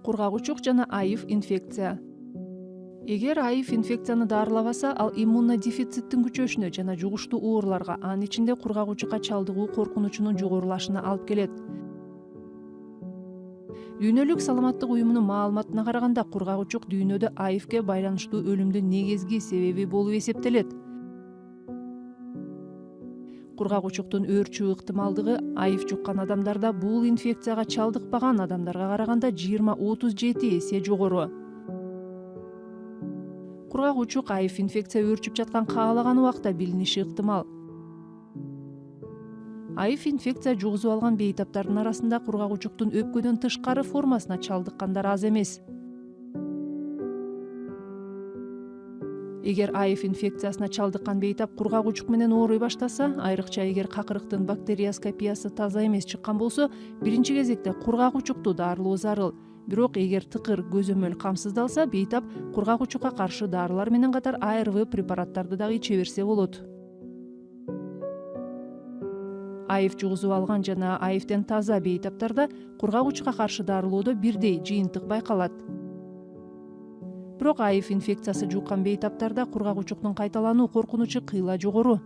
Кургак жана АИВ инфекция. Эгер АИВ инфекцияны дарылабаса, ал иммунодефициттин күчөшүнө жана жугуштуу ооруларга, анын ичинде кургак чалдыгуу коркунучунун жогорулашына алып келет. Дүйнөлүк саламаттык уюмунун маалыматына караганда, кургак дүйнөдө АИВге байланыштуу өлүмдүн негизги себеби болуп эсептелет. Кургак өөрчүү ыктымалдыгы АИВ жуккан адамдарда бул инфекцияга чалдыкпаган адамдарга караганда 20-37 эсе жогору. Кургак АИВ инфекция өөрчүп жаткан каалаган убакта билиниши ыктымал. АИВ инфекция жугузуп алган бейтаптардын арасында кургак өпкөдөн тышкары формасына чалдыккандар аз эмес. Эгер АИВ инфекциясына чалдыккан бейтап кургак менен ооруй баштаса, айрыкча эгер какырыктын бактериоскопиясы таза эмес чыккан болсо, биринчи кезекте кургак дарылоо зарыл. Бирок эгер тыкыр көзөмөл камсыздалса, бейтап кургак каршы дарылар менен катар АРВ препараттарды дагы иче берсе болот. АИВ жугузуп алган жана АИВден таза бейтаптарда кургак каршы дарылоодо бирдей жыйынтык байкалат. Бирок АИВ инфекциясы жуккан бейтаптарда кургак кайталануу коркунучу кыйла жогору.